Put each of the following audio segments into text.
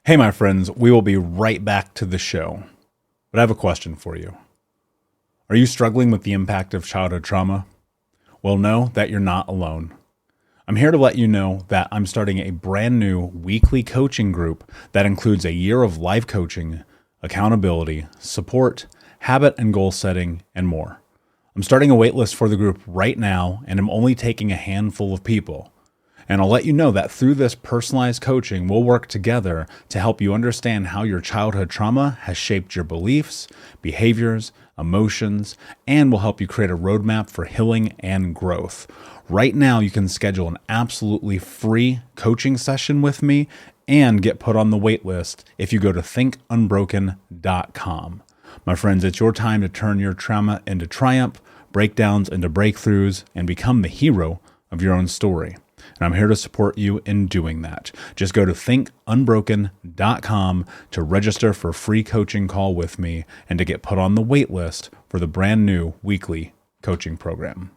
Hey, my friends, we will be right back to the show. But I have a question for you. Are you struggling with the impact of childhood trauma? Well, know that you're not alone. I'm here to let you know that I'm starting a brand new weekly coaching group that includes a year of life coaching, accountability, support, habit and goal setting, and more. I'm starting a waitlist for the group right now, and I'm only taking a handful of people. And I'll let you know that through this personalized coaching, we'll work together to help you understand how your childhood trauma has shaped your beliefs, behaviors, emotions, and will help you create a roadmap for healing and growth. Right now, you can schedule an absolutely free coaching session with me and get put on the wait list if you go to thinkunbroken.com. My friends, it's your time to turn your trauma into triumph, breakdowns into breakthroughs, and become the hero of your own story. And I'm here to support you in doing that. Just go to thinkunbroken.com to register for a free coaching call with me and to get put on the wait list for the brand new weekly coaching program.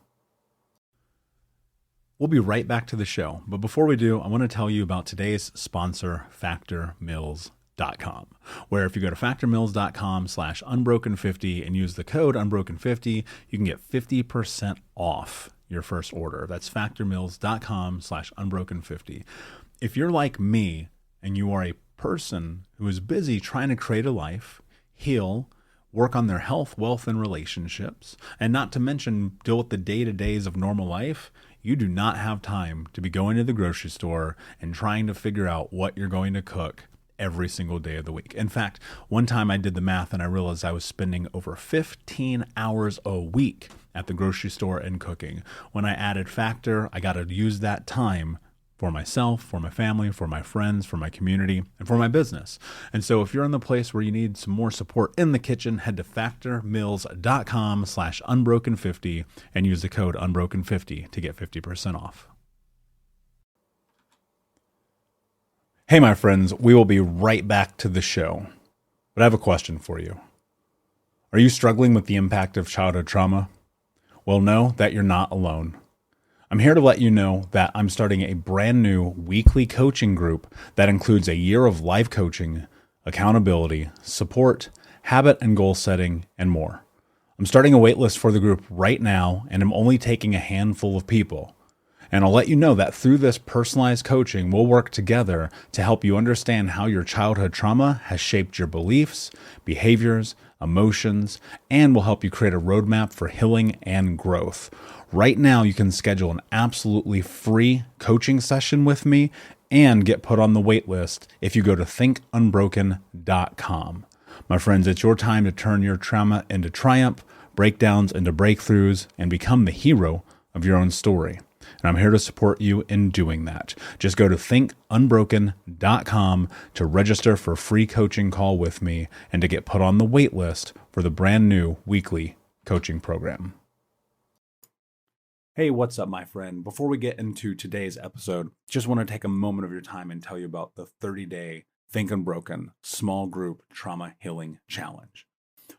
We'll be right back to the show. But before we do, I want to tell you about today's sponsor, factormeals.com, where if you go to factormeals.com/unbroken50 and use the code unbroken50, you can get 50% off your first order. That's factormeals.com/unbroken50. If you're like me and you are a person who is busy trying to create a life, heal, work on their health, wealth, and relationships, and not to mention deal with the day-to-days of normal life, you do not have time to be going to the grocery store and trying to figure out what you're going to cook every single day of the week. In fact, one time I did the math and I realized I was spending over 15 hours a week at the grocery store and cooking. When I added Factor, I got to use that time for myself, for my family, for my friends, for my community, and for my business. And so if you're in the place where you need some more support in the kitchen, head to factormeals.com/unbroken50 and use the code unbroken50 to get 50% off. Hey, my friends, we will be right back to the show. But I have a question for you. Are you struggling with the impact of childhood trauma? Well, know that you're not alone. I'm here to let you know that I'm starting a brand new weekly coaching group that includes a year of life coaching, accountability, support, habit and goal setting, and more. I'm starting a waitlist for the group right now, and I'm only taking a handful of people. And I'll let you know that through this personalized coaching, we'll work together to help you understand how your childhood trauma has shaped your beliefs, behaviors, emotions, and will help you create a roadmap for healing and growth. Right now, you can schedule an absolutely free coaching session with me and get put on the wait list if you go to thinkunbroken.com. My friends, it's your time to turn your trauma into triumph, breakdowns into breakthroughs, and become the hero of your own story. And I'm here to support you in doing that. Just go to thinkunbroken.com to register for a free coaching call with me and to get put on the wait list for the brand new weekly coaching program. Hey, what's up, my friend? Before we get into today's episode, just want to take a moment of your time and tell you about the 30-day Think Unbroken small group trauma healing challenge.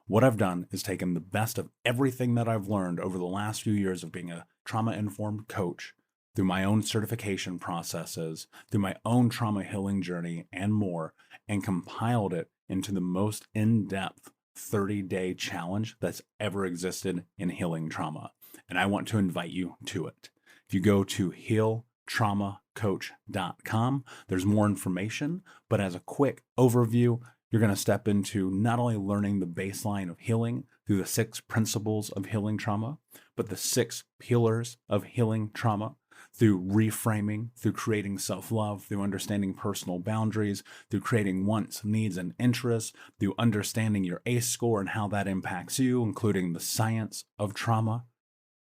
What I've done is taken the best of everything that I've learned over the last few years of being a trauma-informed coach, through my own certification processes, through my own trauma healing journey, and more, and compiled it into the most in-depth 30-day challenge that's ever existed in healing trauma. And I want to invite you to it. If you go to healtraumacoach.com, there's more information, but as a quick overview, you're going to step into not only learning the baseline of healing through the 6 principles of healing trauma, but the 6 pillars of healing trauma through reframing, through creating self-love, through understanding personal boundaries, through creating wants, needs, and interests, through understanding your ACE score and how that impacts you, including the science of trauma,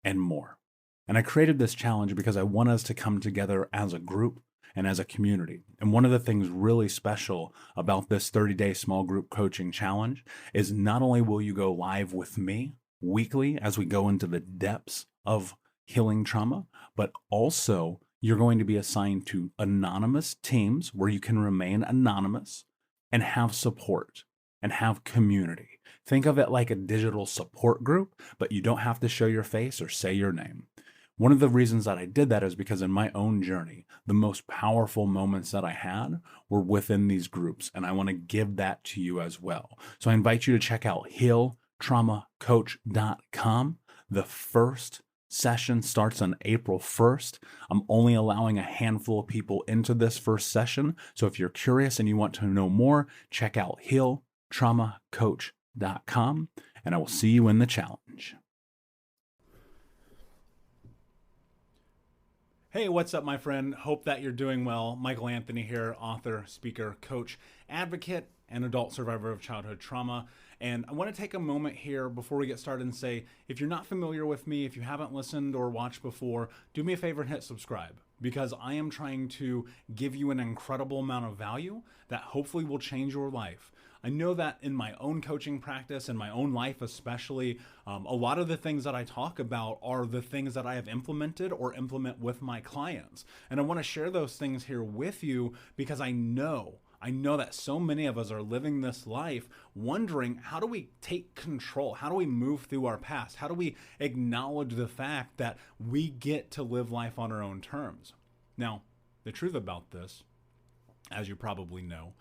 and more. And I created this challenge because I want us to come together as a group and as a community. And one of the things really special about this 30-day small group coaching challenge is not only will you go live with me weekly as we go into the depths of healing trauma, but also you're going to be assigned to anonymous teams where you can remain anonymous and have support and have community. Think of it like a digital support group, but you don't have to show your face or say your name. One of the reasons that I did that is because in my own journey, the most powerful moments that I had were within these groups, and I want to give that to you as well. So I invite you to check out healtraumacoach.com. The first session starts on April 1st. I'm only allowing a handful of people into this first session. So if you're curious and you want to know more, check out healtraumacoach.com, and I will see you in the challenge. Hey, what's up, my friend? Hope that you're doing well. Michael Anthony here, author, speaker, coach, advocate, and adult survivor of childhood trauma. And I want to take a moment here before we get started and say, if you're not familiar with me, if you haven't listened or watched before, do me a favor and hit subscribe, because I am trying to give you an incredible amount of value that hopefully will change your life. I know that in my own coaching practice, in my own life especially, a lot of the things that I talk about are the things that I have implemented or implement with my clients. And I want to share those things here with you because I know that so many of us are living this life wondering, how do we take control? How do we move through our past? How do we acknowledge the fact that we get to live life on our own terms? Now, the truth about this, as you probably know,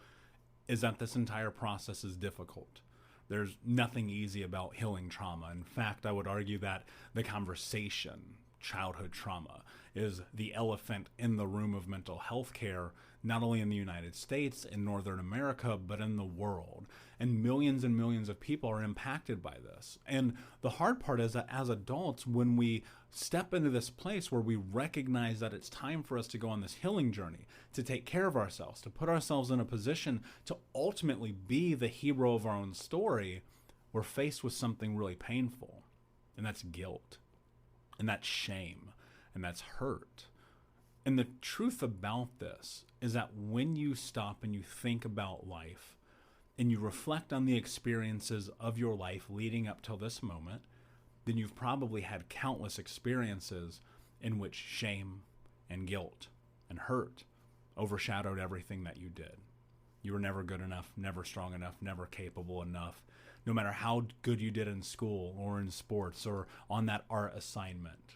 is that this entire process is difficult. There's nothing easy about healing trauma. In fact, I would argue that the conversation, childhood trauma, is the elephant in the room of mental health care, not only in the United States, in Northern America, but in the world. And millions of people are impacted by this. And the hard part is that as adults, when we step into this place where we recognize that it's time for us to go on this healing journey, to take care of ourselves, to put ourselves in a position to ultimately be the hero of our own story, we're faced with something really painful. And that's guilt. And that's shame. And that's hurt. And the truth about this is that when you stop and you think about life and you reflect on the experiences of your life leading up till this moment, then you've probably had countless experiences in which shame and guilt and hurt overshadowed everything that you did. You were never good enough, never strong enough, never capable enough. No matter how good you did in school or in sports or on that art assignment,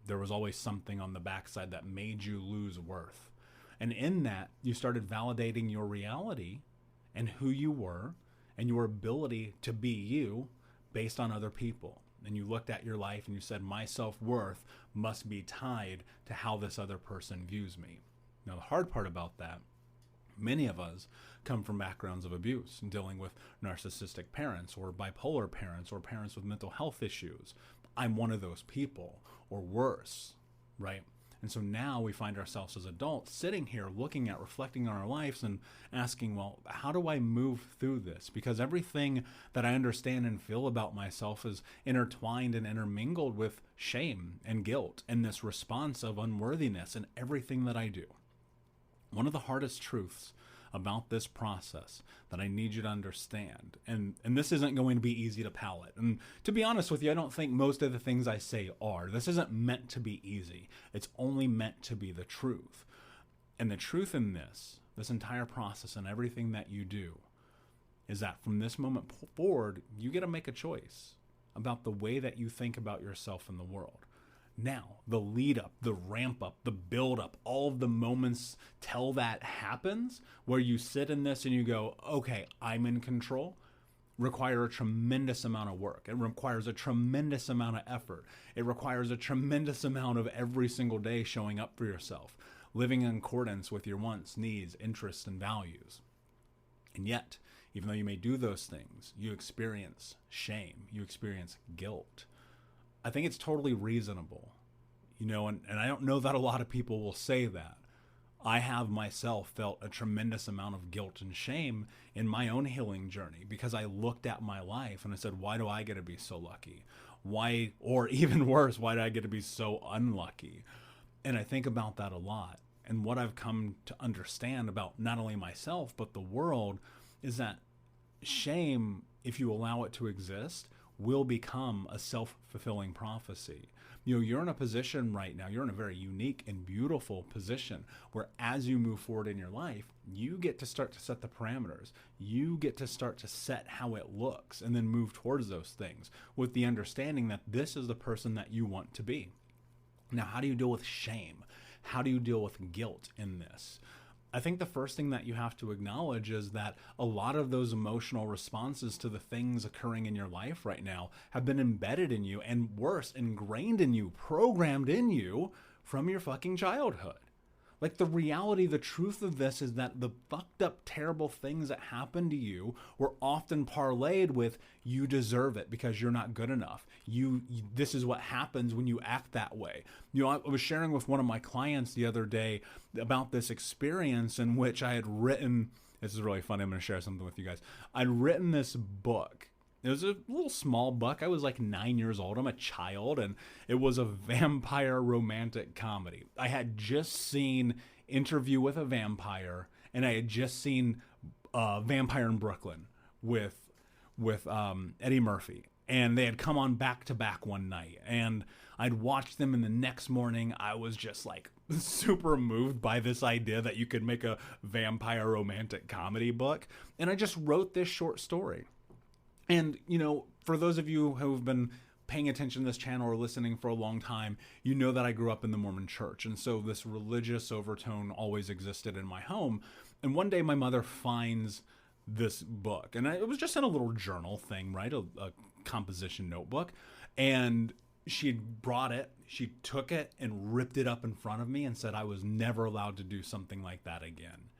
there was always something on the backside that made you lose worth. And in that, you started validating your reality and who you were and your ability to be you based on other people. And you looked at your life and you said, my self-worth must be tied to how this other person views me. Now, the hard part about that, many of us come from backgrounds of abuse and dealing with narcissistic parents or bipolar parents or parents with mental health issues. I'm one of those people, or worse, right? And so now we find ourselves as adults sitting here looking at, reflecting on our lives and asking, well, how do I move through this? Because everything that I understand and feel about myself is intertwined and intermingled with shame and guilt and this response of unworthiness in everything that I do. One of the hardest truths about this process that I need you to understand, and this isn't going to be easy to palate. And to be honest with you, I don't think most of the things I say are. This isn't meant to be easy. It's only meant to be the truth. And the truth in this entire process and everything that you do is that from this moment forward, you get to make a choice about the way that you think about yourself in the world. Now, the lead up, the ramp up, the build up, all of the moments till that happens where you sit in this and you go, okay, I'm in control, require a tremendous amount of work. It requires a tremendous amount of effort. It requires a tremendous amount of every single day showing up for yourself, living in accordance with your wants, needs, interests, and values. And yet, even though you may do those things, you experience shame, you experience guilt. I think it's totally reasonable, and I don't know that a lot of people will say that. I have myself felt a tremendous amount of guilt and shame in my own healing journey because I looked at my life and I said, why do I get to be so lucky? Why, or even worse, why do I get to be so unlucky? And I think about that a lot. And what I've come to understand about not only myself, but the world is that shame, if you allow it to exist, will become a self-fulfilling prophecy. You're in a position right now, you're in a very unique and beautiful position where as you move forward in your life, you get to start to set the parameters. You get to start to set how it looks and then move towards those things with the understanding that this is the person that you want to be. Now, how do you deal with shame? How do you deal with guilt in this? I think the first thing that you have to acknowledge is that a lot of those emotional responses to the things occurring in your life right now have been embedded in you, and worse, ingrained in you, programmed in you from your fucking childhood. Like, the reality, the truth of this is that the fucked up, terrible things that happen to you were often parlayed with, you deserve it because you're not good enough. This is what happens when you act that way. I was sharing with one of my clients the other day about this experience in which I had written, this is really funny, I'm going to share something with you guys. I'd written this book. It was a little small book. I was like 9 years old. I'm a child, and it was a vampire romantic comedy. I had just seen Interview with a Vampire, and I had just seen Vampire in Brooklyn with Eddie Murphy, and they had come on back to back one night, and I'd watched them, and the next morning I was just like super moved by this idea that you could make a vampire romantic comedy book, and I just wrote this short story. And, for those of you who have been paying attention to this channel or listening for a long time, you know that I grew up in the Mormon church. And so this religious overtone always existed in my home. And one day my mother finds this book. And it was just in a little journal thing, right? A composition notebook. And she brought it. She took it and ripped it up in front of me and said I was never allowed to do something like that again.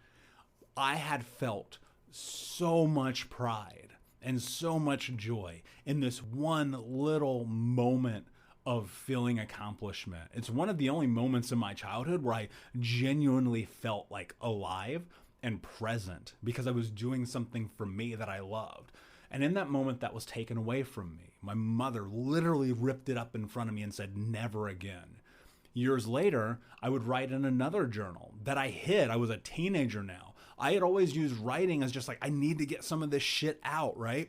I had felt so much pride and so much joy in this one little moment of feeling accomplishment. It's one of the only moments in my childhood where I genuinely felt like alive and present because I was doing something for me that I loved. And in that moment, that was taken away from me. My mother literally ripped it up in front of me and said, never again. Years later, I would write in another journal that I hid. I was a teenager now. I had always used writing as just like, I need to get some of this shit out, right?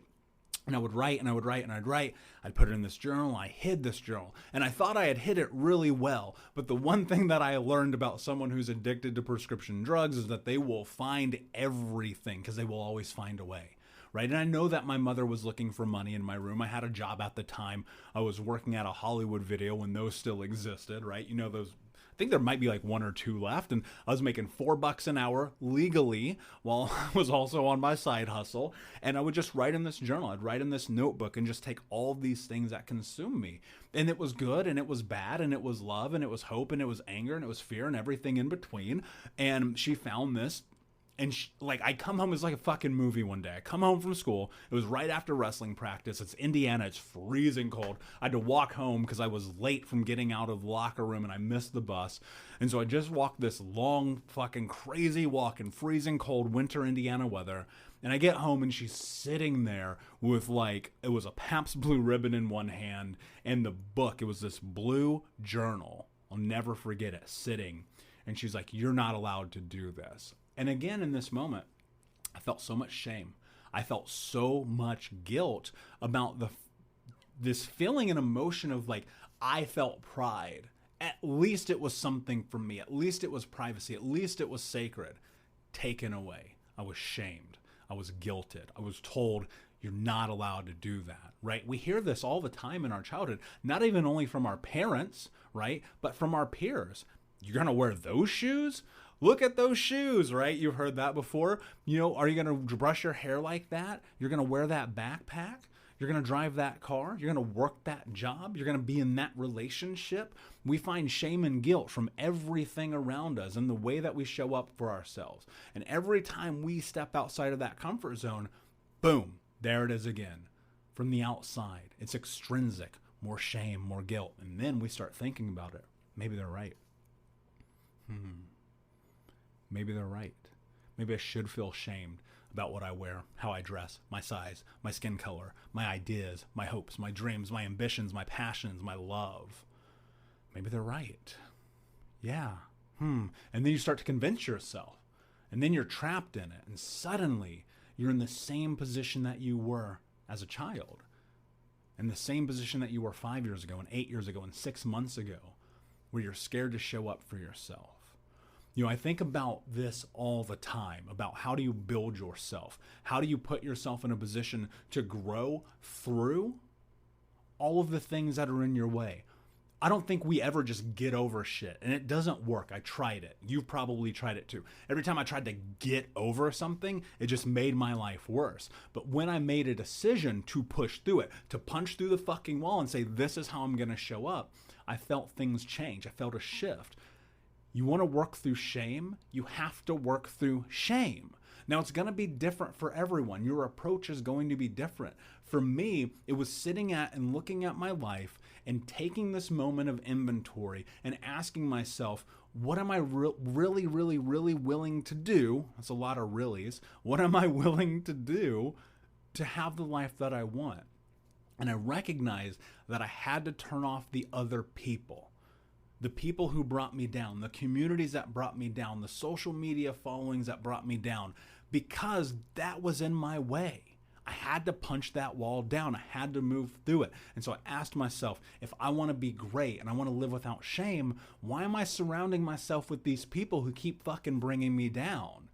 And I would write and I would write and I'd write. I'd put it in this journal. I hid this journal. And I thought I had hid it really well. But the one thing that I learned about someone who's addicted to prescription drugs is that they will find everything because they will always find a way. Right. And I know that my mother was looking for money in my room. I had a job at the time. I was working at a Hollywood video when those still existed. Right. Those. I think there might be like one or two left. And I was making $4 an hour legally while I was also on my side hustle. And I would just write in this journal. I'd write in this notebook and just take all of these things that consume me. And it was good and it was bad and it was love and it was hope and it was anger and it was fear and everything in between. And she found this. And I come home, it's like a fucking movie one day. I come home from school. It was right after wrestling practice. It's Indiana. It's freezing cold. I had to walk home because I was late from getting out of the locker room and I missed the bus. And so I just walked this long fucking crazy walk in freezing cold winter Indiana weather. And I get home and she's sitting there with it was a Pabst Blue Ribbon in one hand and the book. It was this blue journal. I'll never forget it, sitting. And she's like, you're not allowed to do this. And again, in this moment, I felt so much shame. I felt so much guilt about this feeling and emotion of I felt pride. At least it was something for me. At least it was privacy. At least it was sacred. Taken away. I was shamed. I was guilted. I was told you're not allowed to do that, right? We hear this all the time in our childhood, not even only from our parents, right? But from our peers. You're going to wear those shoes? Look at those shoes, right? You've heard that before. Are you going to brush your hair like that? You're going to wear that backpack? You're going to drive that car? You're going to work that job? You're going to be in that relationship? We find shame and guilt from everything around us and the way that we show up for ourselves. And every time we step outside of that comfort zone, boom, there it is again. From the outside, it's extrinsic, more shame, more guilt. And then we start thinking about it. Maybe they're right. Maybe they're right. Maybe I should feel shamed about what I wear, how I dress, my size, my skin color, my ideas, my hopes, my dreams, my ambitions, my passions, my love. Maybe they're right. Yeah. And then you start to convince yourself. And then you're trapped in it. And suddenly you're in the same position that you were as a child. In the same position that you were 5 years ago and 8 years ago and 6 months ago, where you're scared to show up for yourself. I think about this all the time, about how do you build yourself? How do you put yourself in a position to grow through all of the things that are in your way? I don't think we ever just get over shit. And it doesn't work. I tried it. You've probably tried it too. Every time I tried to get over something, it just made my life worse. But when I made a decision to push through it, to punch through the fucking wall and say, this is how I'm going to show up, I felt things change. I felt a shift. You want to work through shame? You have to work through shame. Now, it's going to be different for everyone. Your approach is going to be different. For me, it was sitting at and looking at my life and taking this moment of inventory and asking myself, what am I really willing to do? That's a lot of reallys. What am I willing to do to have the life that I want? And I recognized that I had to turn off the other people. The people who brought me down, the communities that brought me down, the social media followings that brought me down, because that was in my way. I had to punch that wall down. I had to move through it. And so I asked myself, if I want to be great and I want to live without shame, why am I surrounding myself with these people who keep fucking bringing me down?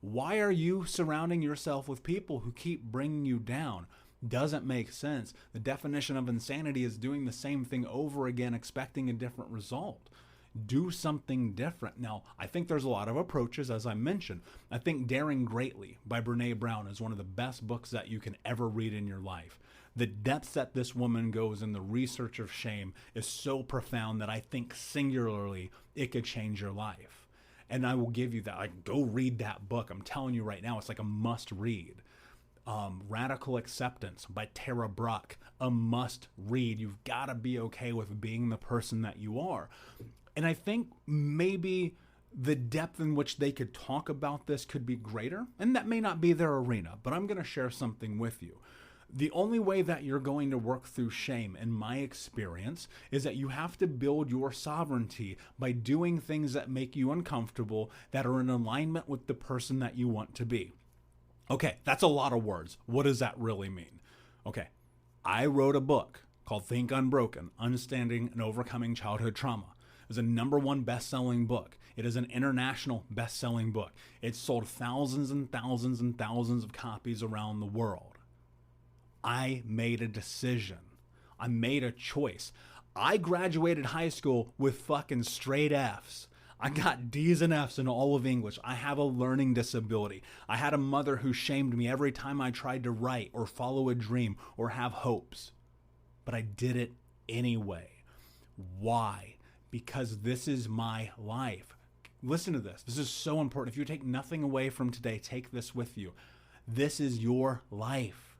Why are you surrounding yourself with people who keep bringing you down? Doesn't make sense. The definition of insanity is doing the same thing over again, expecting a different result. Do something different. Now, I think there's a lot of approaches, as I mentioned. I think Daring Greatly by Brene Brown is one of the best books that you can ever read in your life. The depths that this woman goes in the research of shame is so profound that I think singularly it could change your life. And I will give you that. Like, go read that book. I'm telling you right now, it's like a must read. Radical Acceptance by Tara Brach, a must read. You've got to be okay with being the person that you are. And I think maybe the depth in which they could talk about this could be greater, and that may not be their arena, but I'm going to share something with you. The only way that you're going to work through shame, in my experience, is that you have to build your sovereignty by doing things that make you uncomfortable, that are in alignment with the person that you want to be. Okay, that's a lot of words. What does that really mean? Okay, I wrote a book called Think Unbroken, Understanding and Overcoming Childhood Trauma. It was a #1 best-selling book. It is an international best-selling book. It sold thousands and thousands and thousands of copies around the world. I made a decision. I made a choice. I graduated high school with fucking straight Fs. I got D's and F's in all of English. I have a learning disability. I had a mother who shamed me every time I tried to write or follow a dream or have hopes. But I did it anyway. Why? Because this is my life. Listen to this. This is so important. If you take nothing away from today, take this with you. This is your life.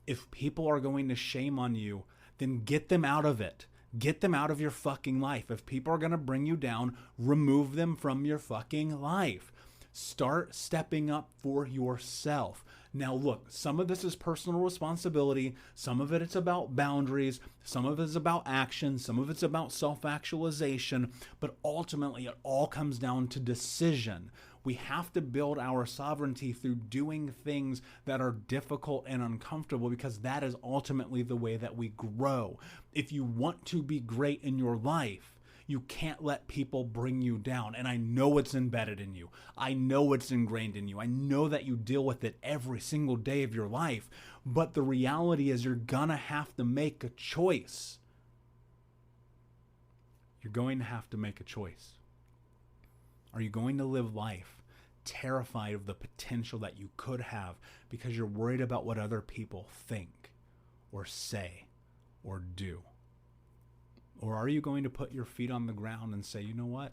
If people are going to shame on you, then get them out of it. Get them out of your fucking life. If people are going to bring you down, remove them from your fucking life. Start stepping up for yourself. Now look, some of this is personal responsibility. Some of it's about boundaries. Some of it's about action. Some of it's about self-actualization. But ultimately, it all comes down to decision. We have to build our sovereignty through doing things that are difficult and uncomfortable, because that is ultimately the way that we grow. If you want to be great in your life, you can't let people bring you down. And I know it's embedded in you. I know it's ingrained in you. I know that you deal with it every single day of your life. But the reality is you're gonna have to make a choice. You're going to have to make a choice. Are you going to live life terrified of the potential that you could have because you're worried about what other people think or say or do? Or are you going to put your feet on the ground and say, you know what?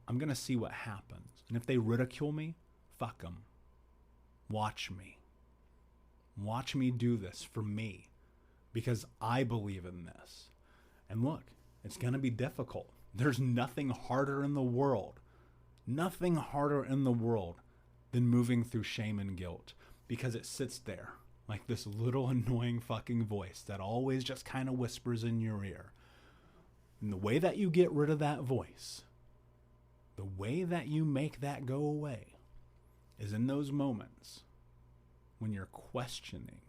I'm going to see what happens. And if they ridicule me, fuck them. Watch me. Watch me do this for me, because I believe in this. And look, it's going to be difficult. There's nothing harder in the world than moving through shame and guilt, because it sits there like this little annoying fucking voice that always just kind of whispers in your ear. And the way that you get rid of that voice, the way that you make that go away, is in those moments when you're questioning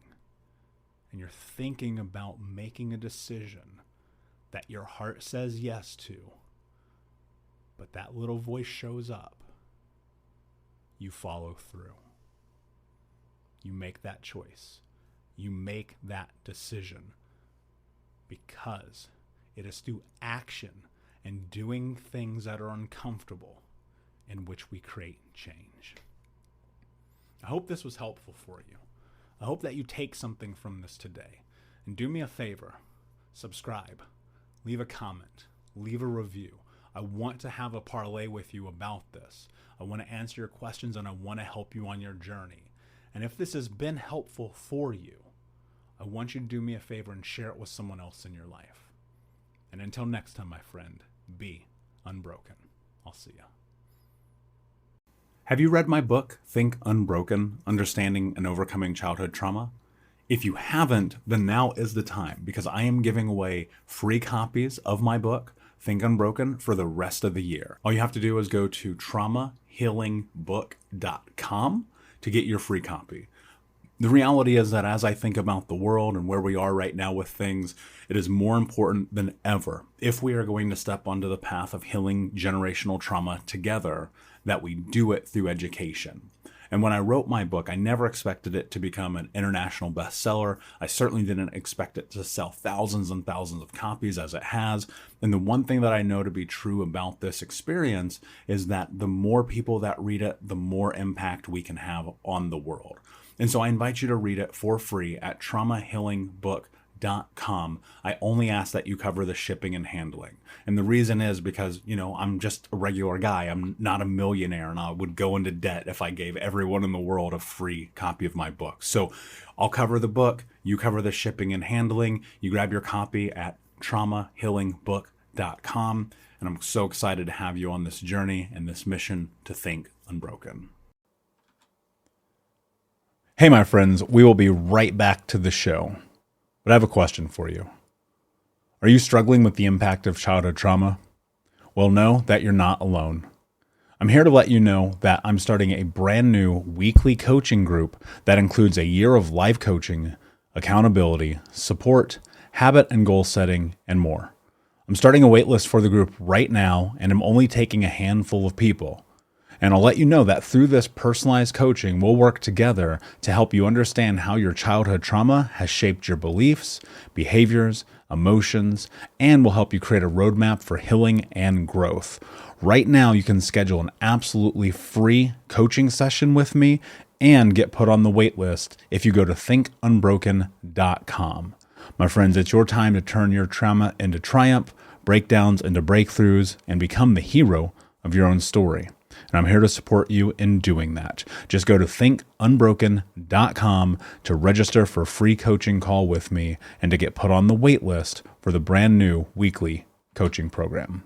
and you're thinking about making a decision that your heart says yes to, but that little voice shows up. You follow through. You make that choice. You make that decision, because It is through action and doing things that are uncomfortable in which we create change. I hope this was helpful for you. I hope that you take something from this today. And do me a favor, subscribe, leave a comment, leave a review. I want to have a parlay with you about this. I want to answer your questions and I want to help you on your journey. And if this has been helpful for you, I want you to do me a favor and share it with someone else in your life. And until next time, my friend, be unbroken. I'll see you. Have you read my book, Think Unbroken: Understanding and Overcoming Childhood Trauma? If you haven't, then now is the time, because I am giving away free copies of my book, Think Unbroken, for the rest of the year. All you have to do is go to traumahealingbook.com to get your free copy. The reality is that as I think about the world and where we are right now with things, it is more important than ever, if we are going to step onto the path of healing generational trauma together, that we do it through education. And when I wrote my book, I never expected it to become an international bestseller. I certainly didn't expect it to sell thousands and thousands of copies as it has. And the one thing that I know to be true about this experience is that the more people that read it, the more impact we can have on the world. And so I invite you to read it for free at traumahealingbook.com. I only ask that you cover the shipping and handling. And the reason is because, I'm just a regular guy. I'm not a millionaire, and I would go into debt if I gave everyone in the world a free copy of my book. So I'll cover the book, you cover the shipping and handling, you grab your copy at traumahealingbook.com. And I'm so excited to have you on this journey and this mission to think unbroken. Hey, my friends, we will be right back to the show. But I have a question for you. Are you struggling with the impact of childhood trauma? Well, know that you're not alone. I'm here to let you know that I'm starting a brand new weekly coaching group that includes a year of live coaching, accountability, support, habit and goal setting, and more. I'm starting a waitlist for the group right now, and I'm only taking a handful of people. And I'll let you know that through this personalized coaching, we'll work together to help you understand how your childhood trauma has shaped your beliefs, behaviors, emotions, and will help you create a roadmap for healing and growth. Right now, you can schedule an absolutely free coaching session with me and get put on the wait list if you go to thinkunbroken.com. My friends, it's your time to turn your trauma into triumph, breakdowns into breakthroughs, and become the hero of your own story. And I'm here to support you in doing that. Just go to thinkunbroken.com to register for a free coaching call with me and to get put on the wait list for the brand new weekly coaching program.